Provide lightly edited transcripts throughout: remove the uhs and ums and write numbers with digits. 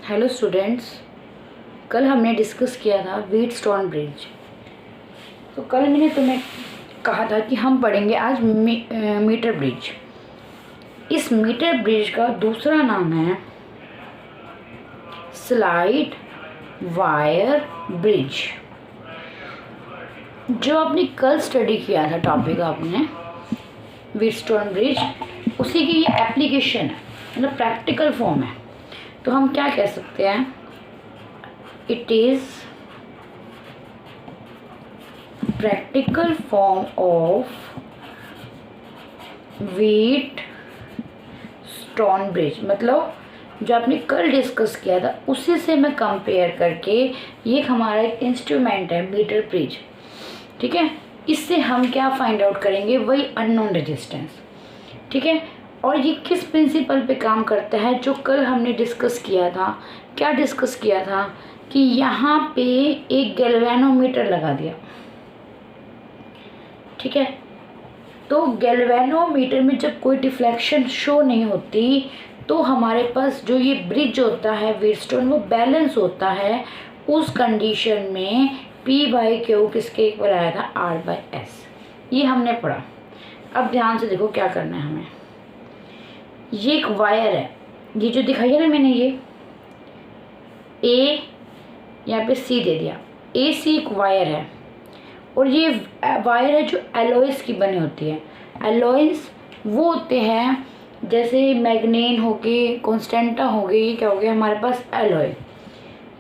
Hello students, कल हमने discuss किया था व्हीटस्टोन ब्रिज। तो कल मैंने तुम्हें कहा था कि हम पढ़ेंगे आज मीटर ब्रिज। इस मीटर ब्रिज का दूसरा नाम है स्लाइड वायर ब्रिज। जो आपने कल स्टडी किया था टॉपिक आपने व्हीटस्टोन ब्रिज, उसी की ये एप्लीकेशन है, मतलब प्रैक्टिकल फॉर्म है। तो हम क्या कह सकते हैं, it is practical form of Wheatstone bridge. मतलब जो आपने कल डिस्कस किया था उसी से मैं कंपेयर करके, ये हमारा एक इंस्ट्रूमेंट है मीटर ब्रिज, ठीक है। इससे हम क्या फाइंड आउट करेंगे, वही अननोन रेजिस्टेंस, ठीक है। और ये किस प्रिंसिपल पे काम करता है, जो कल हमने डिस्कस किया था। क्या डिस्कस किया था कि यहाँ पे एक गैल्वेनोमीटर लगा दिया, ठीक है। तो गैल्वेनोमीटर में जब कोई डिफ्लेक्शन शो नहीं होती तो हमारे पास जो ये ब्रिज होता है व्हीटस्टोन, वो बैलेंस होता है। उस कंडीशन में P/Q किसके इक्वल आया था, R/S। ये हमने पढ़ा। अब ध्यान से देखो क्या करना है हमें। ये एक वायर है, ये जो दिखाई है ना मैंने, ये A यहाँ पे C दे दिया। AC एक वायर है और ये वायर है जो एलॉयस की बनी होती है। एलॉयस वो होते हैं जैसे मैग्नीन हो गई, कॉन्स्टेंटा हो गई, ये क्या हो गया हमारे पास एलॉय।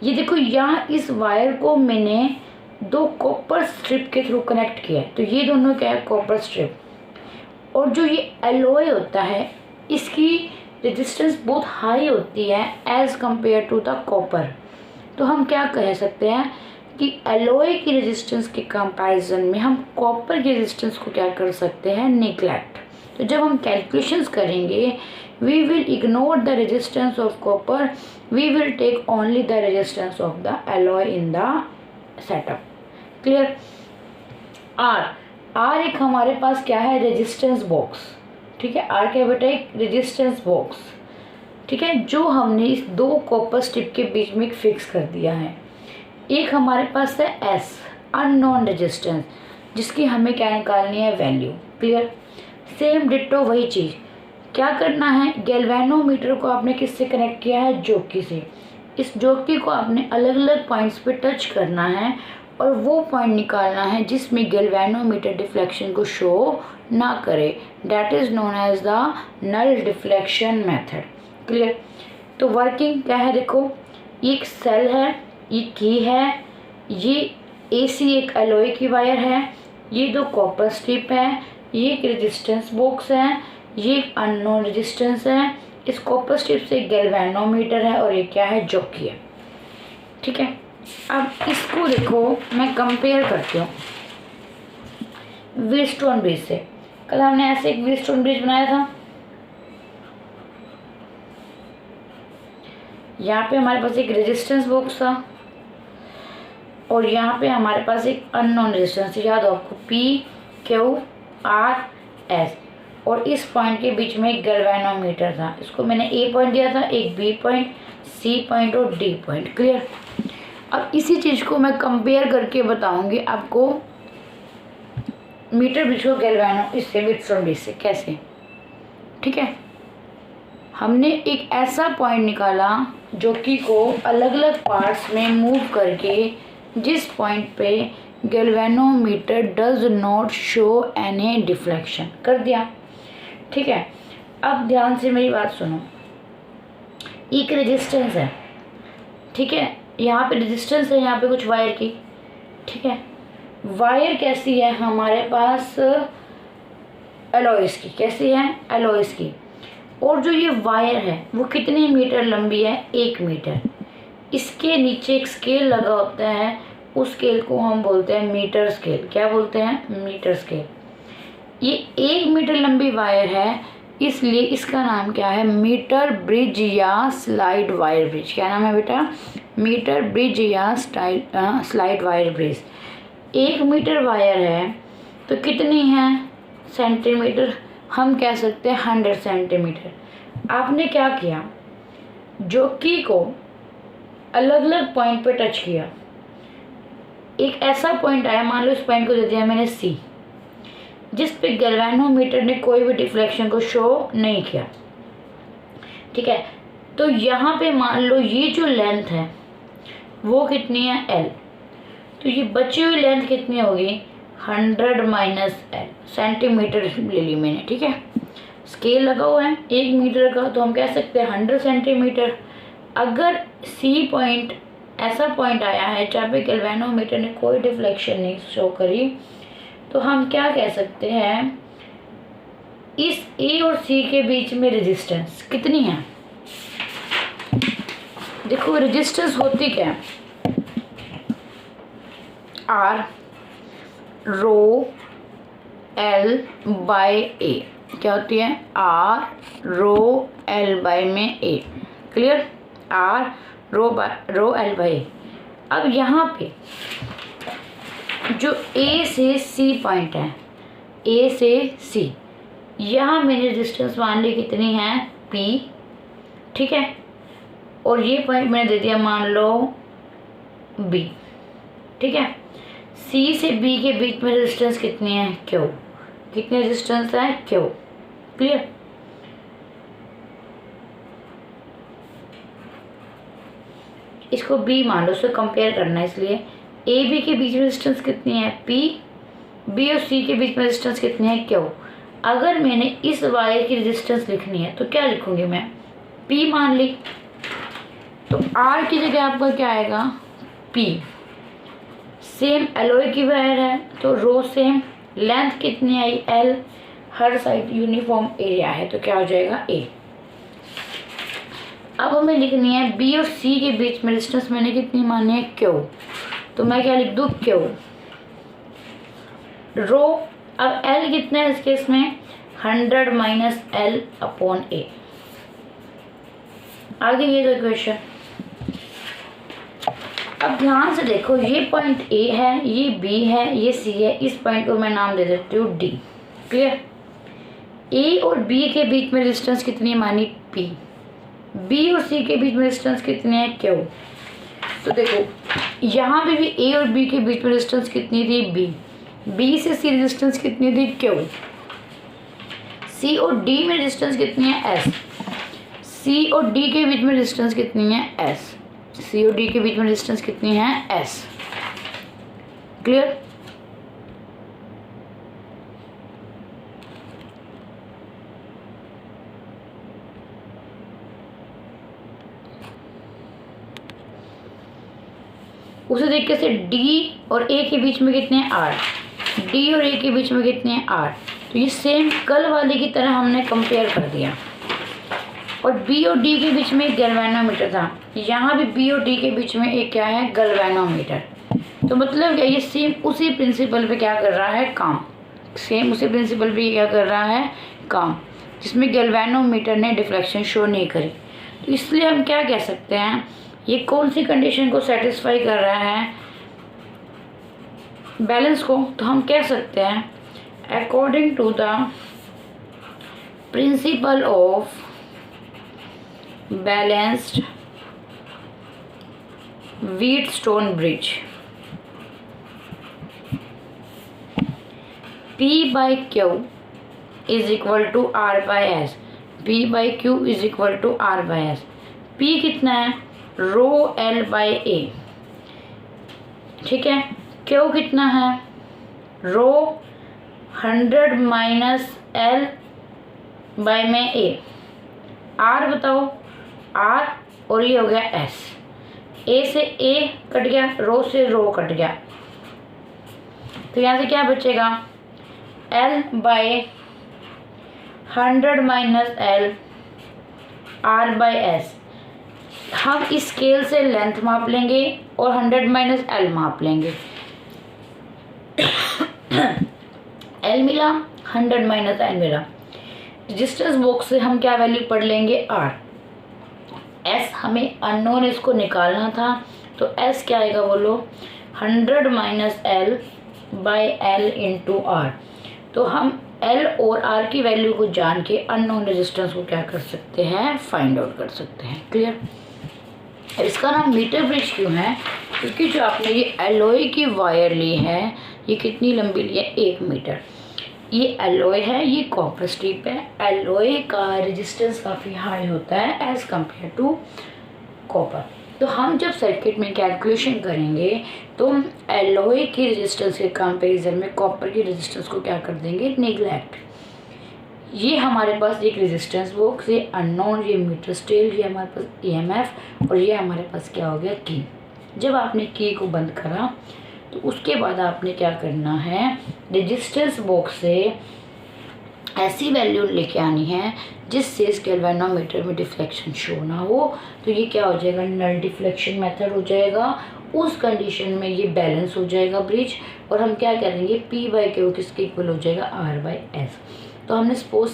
ये देखो यहाँ इस वायर को मैंने दो कॉपर स्ट्रिप के थ्रू कनेक्ट किया है, तो ये दोनों क्या है, कॉपर स्ट्रिप। और जो ये एलॉय होता है इसकी रेजिस्टेंस बहुत हाई होती है as compare to the copper. तो हम क्या कह सकते हैं कि एलॉय की रेजिस्टेंस के कंपैरिजन में हम कॉपर की रेजिस्टेंस को क्या कर सकते हैं, निगलेक्ट। तो जब हम कैलकुलेशंस करेंगे, we will ignore the resistance of copper, we will take only the resistance of the alloy in the setup. Clear. आर एक हमारे पास क्या है, रेजिस्टेंस बॉक्स, ठीक है। आर क्या बेटा, एक रेजिस्टेंस बॉक्स, ठीक है, जो हमने इस दो कॉपर स्ट्रिप के बीच में फिक्स कर दिया है। एक हमारे पास है एस, अननोन रेजिस्टेंस, जिसकी हमें क्या निकालनी है, वैल्यू। क्लियर। सेम डिट्टो वही चीज़। क्या करना है, गैल्वेनोमीटर को आपने किससे कनेक्ट किया है, जोकी से। इस जोकी को आपने अलग अलग पॉइंट्स पे टच करना है और वो पॉइंट निकालना है जिसमें गैल्वेनोमीटर डिफ्लेक्शन को शो ना करे। That is known as the null deflection method. Clear. तो वर्किंग क्या है, देखो, ये एक सेल है, ये की है, ये AC एक एलॉय की वायर है, ये दो कॉपर स्ट्रिप है, ये एक रेजिस्टेंस बॉक्स है, ये एक अननोन रेजिस्टेंस है। इस कॉपर स्ट्रिप से गैल्वेनोमीटर है और ये क्या है, जॉकी है, ठीक है। अब इसको देखो, मैं कंपेयर करती हूँ व्हीटस्टोन ब्रिज से। कल हमने ऐसे एक व्हीटस्टोन ब्रिज बनाया था, यहाँ पे हमारे पास एक रेजिस्टेंस बॉक्स था और यहाँ पे हमारे पास एक अननोन रेजिस्टेंस, याद हो आपको, PQRS। और इस पॉइंट के बीच में एक गैल्वेनोमीटर था। इसको मैंने A पॉइंट दिया था, एक B पॉइंट, C पॉइंट और D पॉइंट। क्लियर। अब इसी चीज़ को मैं कंपेयर करके बताऊंगी आपको मीटर ब्रिज को इससे व्हीटस्टोन ब्रिज से कैसे, ठीक है। हमने एक ऐसा पॉइंट निकाला जो कि को अलग अलग पार्ट्स में मूव करके जिस पॉइंट पे galvanometer does not show any deflection कर दिया, ठीक है। अब ध्यान से मेरी बात सुनो। एक रेजिस्टेंस है, ठीक है, यहाँ पे रेजिस्टेंस है, यहाँ पे कुछ वायर की, ठीक है। वायर कैसी है हमारे पास, एलॉयस की। कैसी है, एलॉयस की। और जो ये वायर है वो कितनी मीटर लंबी है, 1 मीटर। इसके नीचे एक स्केल लगा होता है, उस स्केल को हम बोलते हैं मीटर स्केल। क्या बोलते हैं, मीटर स्केल। ये 1 मीटर लंबी वायर है, इसलिए इसका नाम क्या है, मीटर ब्रिज या स्लाइड वायर ब्रिज। क्या नाम है बेटा, मीटर ब्रिज या slide wire bridge. 1 metre wire है तो कितनी है, सेंटीमीटर, हम कह सकते हैं 100 सेंटीमीटर। आपने क्या किया, जोकी को अलग अलग पॉइंट पे टच किया, एक ऐसा पॉइंट आया, मान लो इस पॉइंट को दे दिया मैंने C, जिस पे गैल्वेनोमीटर ने कोई भी डिफ्लेक्शन को शो नहीं किया, ठीक है। तो यहाँ पे मान लो ये जो लेंथ है वो कितनी है L, तो ये बची हुई लेंथ कितनी होगी 100 माइनस L, सेंटीमीटर ले ली मैंने, ठीक है। स्केल लगा हुआ है 1 मीटर का, तो हम कह सकते हैं 100 सेंटीमीटर। अगर C पॉइंट ऐसा पॉइंट आया है जहाँ पे गैल्वेनोमीटर ने कोई डिफ्लेक्शन नहीं शो करी, तो हम क्या कह सकते हैं, इस A और C के बीच में रेजिस्टेंस कितनी है। देखो रेजिस्टेंस होती क्या है, R rho L by A, क्या होती है R रो L बाय में A, clear, R rho L by A। अब यहाँ पे जो A से C पॉइंट है, A से C, यहाँ मैंने रेजिस्टेंस मान ली कितनी है P, ठीक है, और ये पॉइंट मैंने दे दिया मान लो B, ठीक है। C से B के बीच में रेजिस्टेंस कितनी है Q, कितनी रेजिस्टेंस है Q, क्लियर। इसको B मान लो, उससे कंपेयर करना है, इसलिए A B के बीच में रेजिस्टेंस कितनी है P, B और C के बीच में रेजिस्टेंस कितनी है Q। अगर मैंने इस वायर की रेजिस्टेंस लिखनी है तो क्या लिखूंगी मैं, P मान ली, तो R की जगह आपका क्या आएगा P। सेम एलॉय की वायर है तो रो सेम, लेंथ कितनी आई L, हर साइड यूनिफॉर्म एरिया है, तो क्या हो जाएगा A। अब हमें लिखनी है B और C के बीच में रेजिस्टेंस मैंने कितनी मानी है Q, तो मैं क्या लिख दूँ Q रो। अब L कितना है इस केस में 100 माइनस L अपॉन A। आगे ये जो क्वेश्चन, अब ध्यान से देखो, ये पॉइंट A है, ये B है, ये C है, इस पॉइंट को मैं नाम दे देती हूँ D, क्लियर। A और B के बीच में रेजिस्टेंस कितनी मानी P, B और C के बीच में रेजिस्टेंस कितनी है Q। तो देखो यहाँ पे भी A और B के बीच में रेजिस्टेंस कितनी थी B, B से C रेजिस्टेंस कितनी थी Q, C और D में रेजिस्टेंस कितनी है S, C और D के बीच में रेजिस्टेंस कितनी है S, C और D के बीच में रेजिस्टेंस कितनी है S, क्लियर। उसी तरीके से D और A के बीच में कितने हैं R, D और A के बीच में कितने हैं R, तो ये सेम कल वाले की तरह हमने कंपेयर कर दिया। और B और D के बीच में एक गैल्वेनोमीटर था, यहाँ भी B और D के बीच में एक क्या है गैल्वेनोमीटर। तो मतलब क्या, ये सेम उसी प्रिंसिपल पे क्या कर रहा है काम, सेम उसी प्रिंसिपल पे क्या कर रहा है काम, जिसमें गैल्वेनोमीटर ने डिफ्लेक्शन शो नहीं करी। तो इसलिए हम क्या कह सकते हैं, ये कौन सी कंडीशन को सेटिस्फाई कर रहा है, बैलेंस को। तो हम कह सकते हैं according to the principle of balanced Wheatstone bridge, P by Q is equal to R by S, P by Q is equal to R by S। P कितना है रो L by A, ठीक है। Q कितना है रो 100 minus L by में A, R बताओ R, और ये हो गया S, A से A कट गया, रो से रो कट गया, तो यहाँ से क्या बचेगा L by 100 minus L R by S। हम इस स्केल से लेंथ माप लेंगे और 100 माइनस L माप लेंगे। L मिला, 100 माइनस L मिला। रेजिस्टेंस बॉक्स से हम क्या वैल्यू पढ़ लेंगे R। S हमें अननोन, इसको निकालना था, तो S क्या आएगा बोलो 100 minus L by L into R। तो हम L और R की वैल्यू को जान के अननोन रेजिस्टेंस को क्या कर सकते हैं, फाइंड आउट कर सकते हैं। क्लियर। इसका नाम मीटर ब्रिज क्यों है? क्योंकि जो आपने ये एलॉय की वायर ली है, ये कितनी लंबी ली है? 1 मीटर। ये एलॉय है, ये कॉपर स्ट्रिप है। एलॉय का रेजिस्टेंस काफ़ी हाई होता है एज़ कम्पेयर टू कॉपर। तो हम जब सर्किट में कैलकुलेशन करेंगे तो एलॉय की रेजिस्टेंस के कंपेरिजन में कॉपर की रेजिस्टेंस को क्या कर देंगे? नेग्लेक्ट। ये हमारे पास एक रेजिस्टेंस बॉक्स, ये अननोन, ये मीटर स्केल, ये हमारे पास ईएमएफ, और ये हमारे पास क्या हो गया? की। जब आपने की को बंद करा तो उसके बाद आपने क्या करना है? रेजिस्टेंस बॉक्स से ऐसी वैल्यू लेके आनी है जिससे इस गैल्वेनोमीटर में डिफ्लेक्शन शो ना हो। तो ये क्या हो जाएगा? नल डिफ्लेक्शन मेथड हो जाएगा। उस कंडीशन में ये बैलेंस हो जाएगा ब्रिज, और हम क्या करेंगे? P/Q किसके इक्वल हो जाएगा? R/S। तो हमने सपोज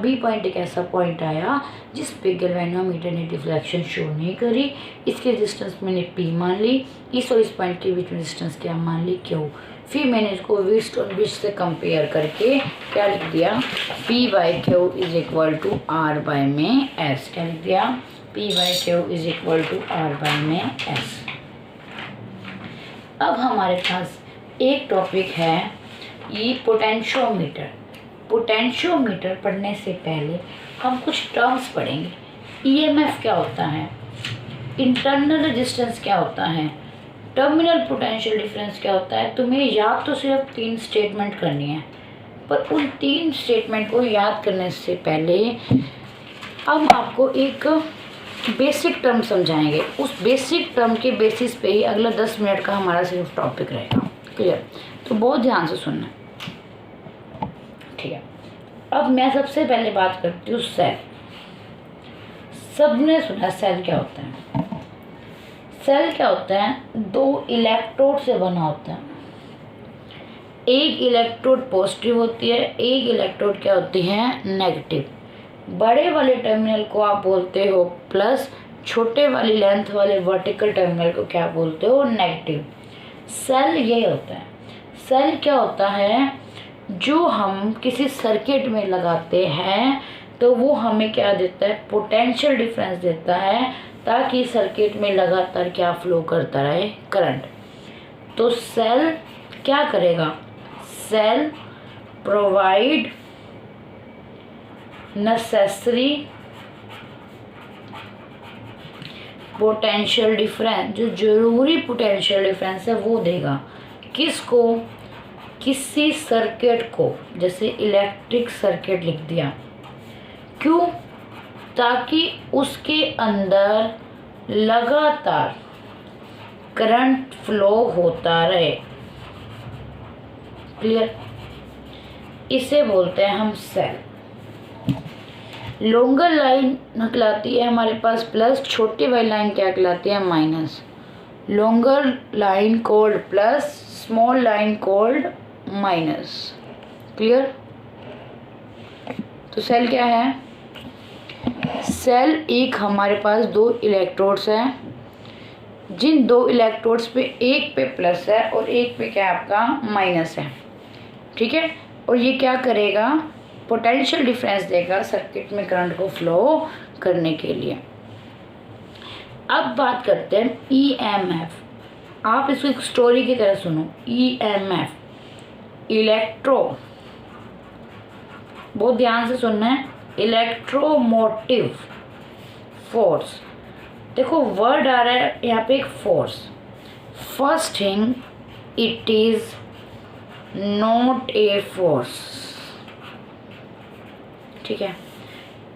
बी पॉइंट एक ऐसा पॉइंट आया जिस पे गैल्वेनोमीटर ने डिफ्लेक्शन शो नहीं करी, इसके रेजिस्टेंस मैंने P मान ली, इस और इस पॉइंट के बीच में रेजिस्टेंस क्या मान ली? Q। फिर मैंने इसको व्हीटस्टोन ब्रिज से कंपेयर करके क्या लिख दिया? P/Q is equal to R/S। क्या लिख दिया? P/Q is equal to R/S। अब हमारे पास एक टॉपिक है ये पोटेंशियोमीटर। पोटेंशियोमीटर पढ़ने से पहले हम कुछ टर्म्स पढ़ेंगे। ईएमएफ क्या होता है? इंटरनल रेजिस्टेंस क्या होता है? टर्मिनल पोटेंशियल डिफरेंस क्या होता है? तुम्हें याद तो सिर्फ 3 स्टेटमेंट करनी है, पर उन 3 स्टेटमेंट को याद करने से पहले हम आपको एक बेसिक टर्म समझाएंगे। उस बेसिक टर्म के बेसिस पे ही अगला 10 मिनट का हमारा सिर्फ टॉपिक रहेगा। क्लियर? तो बहुत ध्यान से सुनना, ठीक है? अब मैं सबसे पहले बात करती हूँ सेल। सबने सुना सेल क्या होता है? सेल क्या होता है? 2 इलेक्ट्रोड से बना होता है। एक इलेक्ट्रोड पॉजिटिव होती है, एक इलेक्ट्रोड क्या होती है? नेगेटिव। बड़े वाले टर्मिनल को आप बोलते हो प्लस, छोटे वाली लेंथ वाले वर्टिकल टर्मिनल को क्या बोलते हो? नेगेटिव। सेल ये होता है। सेल क्या होता है? जो हम किसी सर्किट में लगाते हैं तो वो हमें क्या देता है? पोटेंशियल डिफरेंस देता है, ताकि सर्किट में लगातार क्या फ्लो करता रहे? करंट। तो सेल क्या करेगा? Cell provide necessary potential difference, जो जरूरी पोटेंशियल डिफरेंस है वो देगा। किसको? किसी सर्किट को। जैसे इलेक्ट्रिक सर्किट लिख दिया। क्यों? ताकि उसके अंदर लगातार करंट फ्लो होता रहे। क्लियर? इसे बोलते हैं हम सेल। लॉन्गर लाइन कहलाती है हमारे पास प्लस, छोटी वाली लाइन क्या कहलाती है? Minus. Longer line called plus, small line called minus. Clear? तो सेल क्या है? सेल एक हमारे पास 2 इलेक्ट्रोड्स हैं, जिन 2 इलेक्ट्रोड्स पे एक पे प्लस है और एक पे क्या आपका? माइनस है। ठीक है? और ये क्या करेगा? पोटेंशियल डिफरेंस देगा सर्किट में करंट को फ्लो करने के लिए। अब बात करते हैं ईएमएफ। आप इसको एक स्टोरी की तरह सुनो। ईएमएफ, इलेक्ट्रो, बहुत ध्यान से सुनना है, इलेक्ट्रोमोटिव फोर्स। देखो वर्ड आ रहा है यहाँ पे एक force. First thing, it is not a force. ठीक है?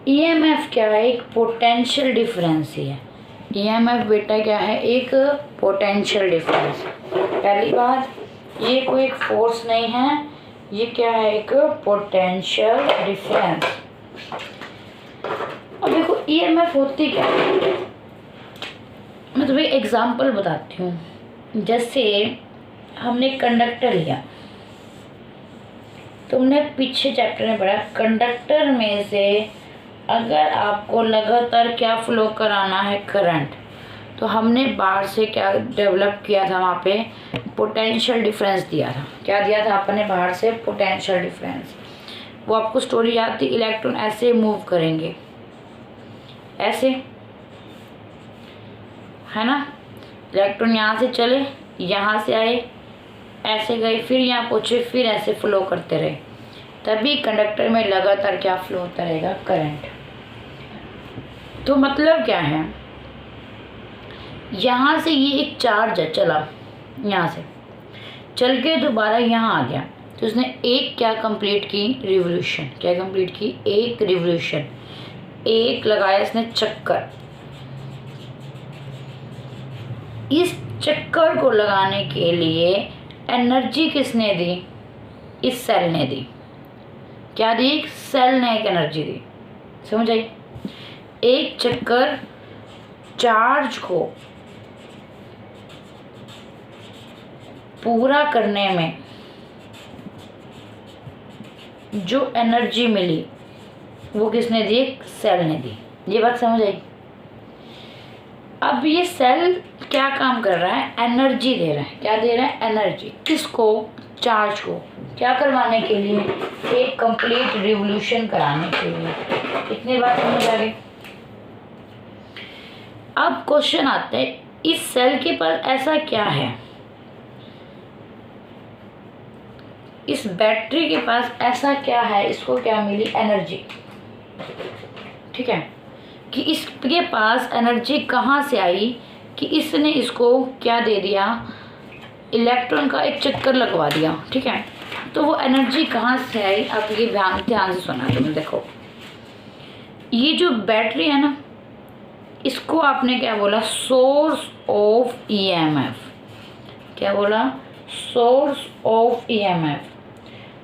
ईएमएफ क्या है? एक पोटेंशियल डिफरेंस ही है। ईएमएफ बेटा क्या है? एक पोटेंशियल डिफरेंस। पहली बात, ये कोई एक फोर्स नहीं है, ये क्या है? एक पोटेंशियल डिफरेंस। अब देखो ईएमएफ होती क्या है? मैं तुम्हें एग्जांपल बताती हूँ। जैसे हमने कंडक्टर लिया, तुमने पीछे चैप्टर में पढ़ा, कंडक्टर में से अगर आपको लगातार क्या फ्लो कराना है? करंट। तो हमने बाहर से क्या डेवलप किया था? वहाँ पे पोटेंशियल डिफरेंस दिया था। क्या दिया था आपने बाहर से? Potential difference. वो आपको स्टोरी याद थी, इलेक्ट्रॉन ऐसे मूव करेंगे, ऐसे। है ना। इलेक्ट्रॉन यहाँ से चले, यहाँ से आए, ऐसे गए, फिर यहाँ पहुँचे, फिर ऐसे फ्लो करते रहे, तभी कंडक्टर में लगातार क्या फ्लो होता रहेगा, करंट। तो मतलब क्या है, यहाँ से ये एक चार्ज है, चला यहाँ से चल के दोबारा यहाँ आ गया, तो उसने एक क्या कंप्लीट की, रिवोल्यूशन। क्या कंप्लीट की, एक रिवोल्यूशन, एक लगाया इसने चक्कर। इस चक्कर को लगाने के लिए एनर्जी किसने दी, इस सेल ने दी। क्या दी, सेल ने एक एनर्जी दी, समझ आई। एक चक्कर चार्ज को पूरा करने में जो एनर्जी मिली वो किसने दी, सेल ने दी। ये बात समझ आई। अब ये सेल क्या काम कर रहा है, एनर्जी दे रहा है। क्या दे रहा है, एनर्जी। किसको, चार्ज को। क्या करवाने के लिए, एक कंप्लीट रिवोल्यूशन कराने के लिए। इतनी बात समझ आ गई। अब क्वेश्चन आते हैं, इस सेल के पास ऐसा क्या है, इस बैटरी के पास ऐसा क्या है, इसको क्या मिली, एनर्जी। ठीक है, कि इसके पास एनर्जी कहाँ से आई, कि इसने इसको क्या दे दिया, इलेक्ट्रॉन का एक चक्कर लगवा दिया। ठीक है, तो वो एनर्जी कहाँ से आई, आप ये ध्यान से सुना। तुम देखो, ये जो बैटरी है ना, इसको आपने क्या बोला, सोर्स ऑफ ईएमएफ। क्या बोला, सोर्स ऑफ ईएमएफ।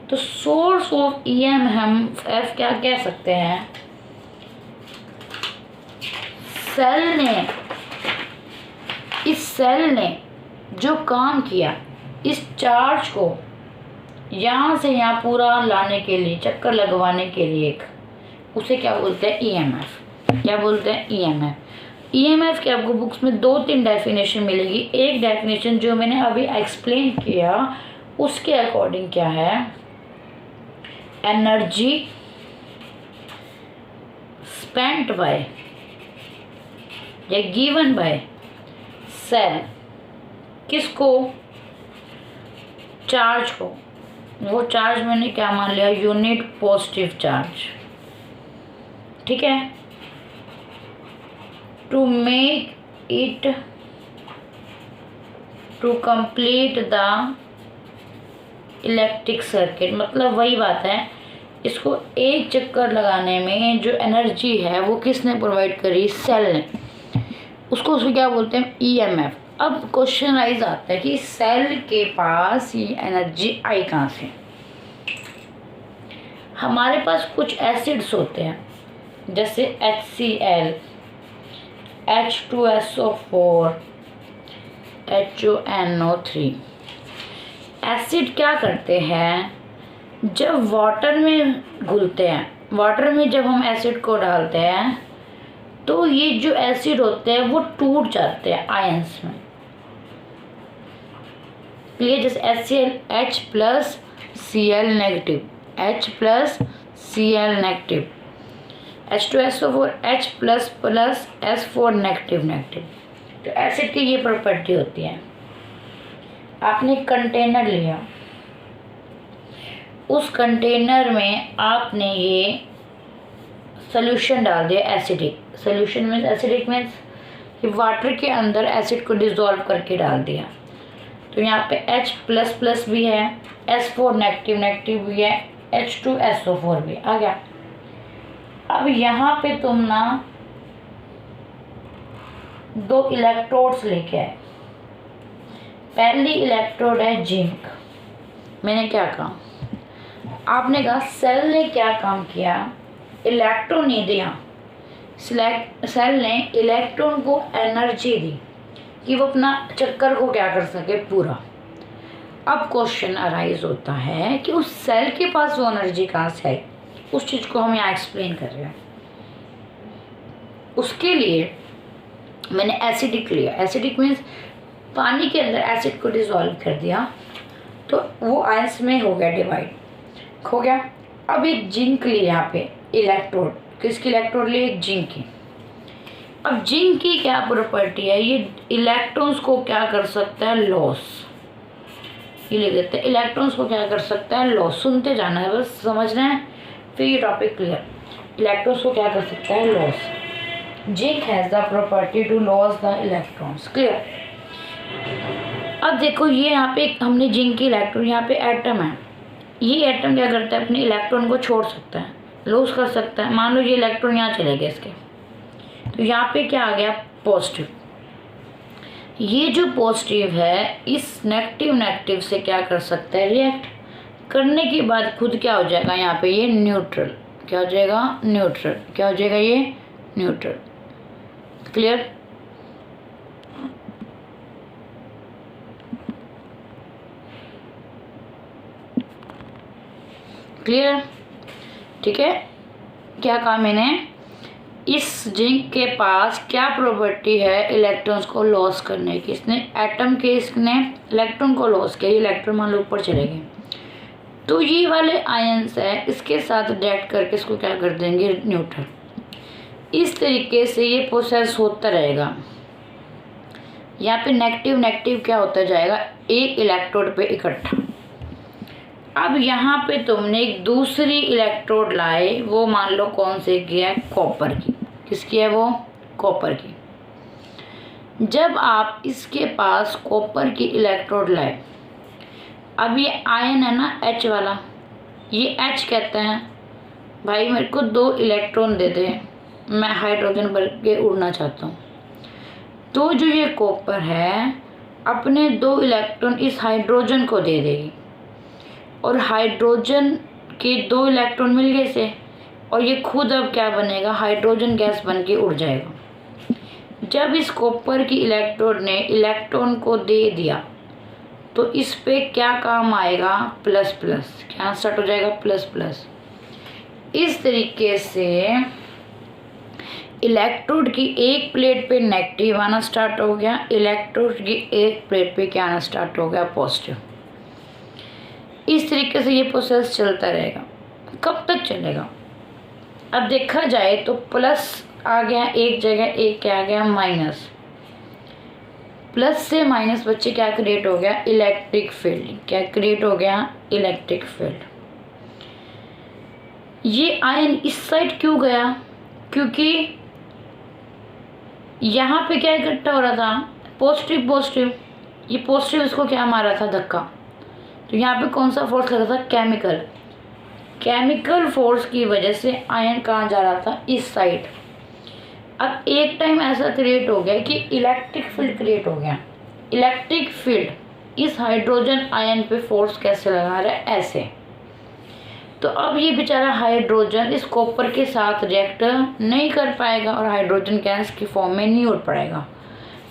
तो सोर्स ऑफ ईएमएफ क्या कह सकते हैं, सेल ने, इस सेल ने जो काम किया, इस चार्ज को यहाँ से यहाँ पूरा लाने के लिए, चक्कर लगवाने के लिए, एक उसे क्या बोलते हैं, ईएमएफ। क्या बोलते हैं, ईएमएफ। ईएमएफ की आपको बुक्स में 2-3 डेफिनेशन मिलेगी। एक डेफिनेशन जो मैंने अभी एक्सप्लेन किया उसके अकॉर्डिंग क्या है, एनर्जी स्पेंट बाय या गिवन बाय सेल, किसको, चार्ज को। वो चार्ज मैंने क्या मान लिया, यूनिट पॉजिटिव चार्ज। ठीक है, to make it, to complete the electric circuit. मतलब वही बात है, इसको एक चक्कर लगाने में जो एनर्जी है वो किसने प्रोवाइड करी, सेल ने। उसको क्या बोलते हैं, ईएमएफ। अब क्वेश्चन राइज आता है कि सेल के पास ये एनर्जी आई कहाँ से। हमारे पास कुछ एसिड्स होते हैं जैसे HCl, H2SO4, HONO3। एसिड क्या करते हैं, जब वाटर में घुलते हैं, वाटर में जब हम एसिड को डालते हैं तो ये जो एसिड होते हैं वो टूट जाते हैं आयंस में। क्लियर, जैसे HCl H+Cl negative, H+Cl negative, H2SO4 H++S4 negative. तो एसिड की ये प्रॉपर्टी होती है। आपने कंटेनर लिया, उस कंटेनर में आपने ये सॉल्यूशन डाल दिया, acidic. Solution means, acidic means कि वाटर के अंदर एसिड को डिसॉल्व करके डाल दिया। तो यहाँ पे H++ भी है, S4 नेगेटिव भी है, H2SO4 भी आ गया। अब यहाँ पे तुम ना 2 इलेक्ट्रोड्स लेके आए। पहली इलेक्ट्रोड है जिंक। मैंने क्या कहा, आपने कहा सेल ने क्या काम किया, इलेक्ट्रॉन नहीं दिया, सेल ने इलेक्ट्रॉन को एनर्जी दी कि वो अपना चक्कर को क्या कर सके, पूरा। अब क्वेश्चन अराइज होता है कि उस सेल के पास वो एनर्जी कहाँ से आई, उस चीज़ को हम यहाँ एक्सप्लेन कर रहे हैं। उसके लिए मैंने एसिडिक लिया। एसिडिक मीन्स पानी के अंदर एसिड को डिसॉल्व कर दिया तो वो आयंस में हो गया, डिवाइड हो गया। अब एक जिंक ली यहाँ पे इलेक्ट्रोड, किसकी इलेक्ट्रोड ली, एक जिंक की। अब जिंक की क्या प्रॉपर्टी है, ये इलेक्ट्रॉन्स को क्या कर सकता है, लॉस। ये लिख देते हैं, इलेक्ट्रॉन्स को क्या कर सकता है, लॉस। सुनते जाना है, बस समझना है, फिर ये टॉपिक क्लियर। इलेक्ट्रॉन्स को क्या कर सकता है, loss. Zinc has the property to loss the electrons. Clear. अब देखो ये यहाँ पे हमने जिंक की इलेक्ट्रॉन, यहाँ पे एटम है, ये एटम क्या करता है, अपने इलेक्ट्रॉन को छोड़ सकता है, लॉस कर सकता है। मान लो ये इलेक्ट्रॉन यहाँ चले गए इसके, तो यहाँ पे क्या आ गया, पॉजिटिव। ये जो पॉजिटिव है इस नेगेटिव से क्या कर सकता है, रिएक्ट करने के बाद खुद क्या हो जाएगा, यहाँ पे ये न्यूट्रल। क्या हो जाएगा, न्यूट्रल। क्या हो जाएगा, ये न्यूट्रल। क्लियर। क्लियर, ठीक है। क्या कहा मैंने, इस जिंक के पास क्या प्रॉपर्टी है, इलेक्ट्रॉन्स को लॉस करने की। इसने एटम के, इसने इलेक्ट्रॉन को लॉस किया, इलेक्ट्रॉन मान लो ऊपर चले गए, तो ये वाले आयंस है इसके साथ रिएक्ट करके इसको क्या कर देंगे, न्यूट्रल। इस तरीके से ये प्रोसेस होता रहेगा। यहाँ पे नेगेटिव नेगेटिव क्या होता जाएगा, एक इलेक्ट्रोड पे इकट्ठा। अब यहाँ पे तुमने एक दूसरी इलेक्ट्रोड लाए, वो मान लो कौन से की है, कॉपर की। किसकी है वो, कॉपर की। जब आप इसके पास कॉपर की इलेक्ट्रोड लाए, अब ये आयन है ना H वाला, ये H कहते हैं भाई मेरे को 2 इलेक्ट्रॉन दे दे, मैं हाइड्रोजन भर के उड़ना चाहता हूँ। तो जो ये कॉपर है अपने 2 इलेक्ट्रॉन इस हाइड्रोजन को दे देगी, और हाइड्रोजन के 2 इलेक्ट्रॉन मिल गए से, और ये खुद अब क्या बनेगा, हाइड्रोजन गैस बन के उड़ जाएगा। जब इस कॉपर की इलेक्ट्रोड ने इलेक्ट्रॉन को दे दिया, तो इस पे क्या काम आएगा, प्लस प्लस। क्या स्टार्ट हो जाएगा, प्लस प्लस। इस तरीके से इलेक्ट्रोड की एक प्लेट पे नेगेटिव आना स्टार्ट हो गया, इलेक्ट्रोड की एक प्लेट पे क्या आना स्टार्ट हो गया, पॉजिटिव। इस तरीके से ये प्रोसेस चलता रहेगा। कब तक चलेगा, अब देखा जाए तो प्लस आ गया एक जगह, एक क्या आ गया, माइनस। प्लस से माइनस बच्चे क्या क्रिएट हो गया, इलेक्ट्रिक फील्ड। क्या क्रिएट हो गया, इलेक्ट्रिक फील्ड। ये आयन इस साइड क्यों गया, क्योंकि यहाँ पे क्या इकट्ठा हो रहा था, पॉजिटिव पॉजिटिव। ये पॉजिटिव इसको क्या मारा था, धक्का। तो यहाँ पे कौन सा फोर्स लगा था, केमिकल। केमिकल फोर्स की वजह से आयन कहाँ जा रहा था, इस साइड। अब एक टाइम ऐसा क्रिएट हो गया कि इलेक्ट्रिक फील्ड क्रिएट हो गया। इलेक्ट्रिक फील्ड इस हाइड्रोजन आयन पे फोर्स कैसे लगा रहा है, ऐसे। तो अब ये बेचारा हाइड्रोजन इस कॉपर के साथ रिएक्ट नहीं कर पाएगा और हाइड्रोजन गैस की फॉर्म में नहीं उड़ पड़ेगा।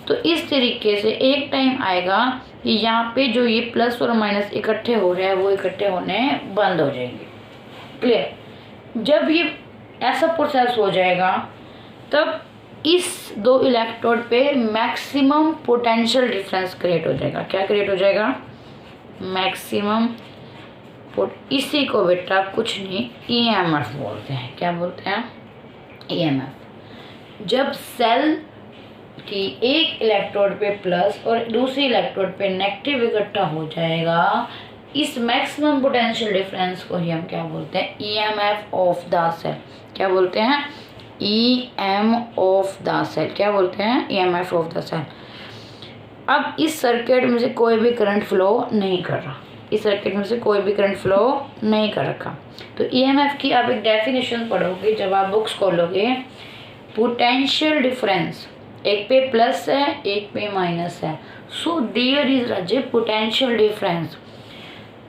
तो इस तरीके से एक टाइम आएगा कि यहाँ पे जो ये प्लस और माइनस इकट्ठे हो रहे हैं वो इकट्ठे होने बंद हो जाएंगे। क्लियर। जब ये ऐसा प्रोसेस हो जाएगा तब इस 2 इलेक्ट्रोड पे मैक्सिमम पोटेंशियल डिफरेंस क्रिएट हो जाएगा। क्या क्रिएट हो जाएगा, मैक्सिमम। इसी को बेटा कुछ नहीं EMF बोलते हैं। क्या बोलते हैं, EMF। जब सेल की एक इलेक्ट्रोड पे प्लस और दूसरी इलेक्ट्रोड पे नेगेटिव इकट्ठा हो जाएगा, इस मैक्सिमम पोटेंशियल डिफरेंस को ही हम क्या बोलते हैं, EMF ऑफ द सेल। क्या बोलते हैं, EM ऑफ द सेल। क्या बोलते हैं, EMF ऑफ द सेल। अब इस सर्किट में से कोई भी करंट फ्लो नहीं कर रहा, इस सर्किट में से कोई भी करंट फ्लो नहीं कर रखा। तो EMF की आप एक डेफिनेशन पढ़ोगे जब आप बुक्स खोलोगे, पोटेंशियल डिफरेंस, एक पे प्लस है एक पे माइनस है। So there is a potential difference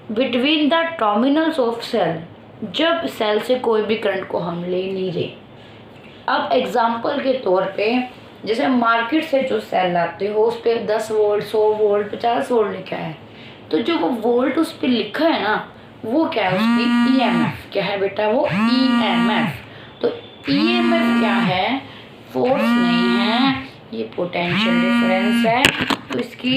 between the terminals of cell, जब सेल से कोई भी करंट को हम ले नहीं रहे। अब एग्जाम्पल के तौर पे जैसे मार्केट से जो सेल लाते हो उस पर 10 वोल्ट 100 वोल्ट 50 वोल्ट लिखा है, तो जो वो वोल्ट उस पर लिखा है ना वो क्या है, उसकी EMF। क्या है बेटा, वो EMF। तो EMF क्या है, फोर्स नहीं है, ये पोटेंशियल डिफरेंस है। तो इसकी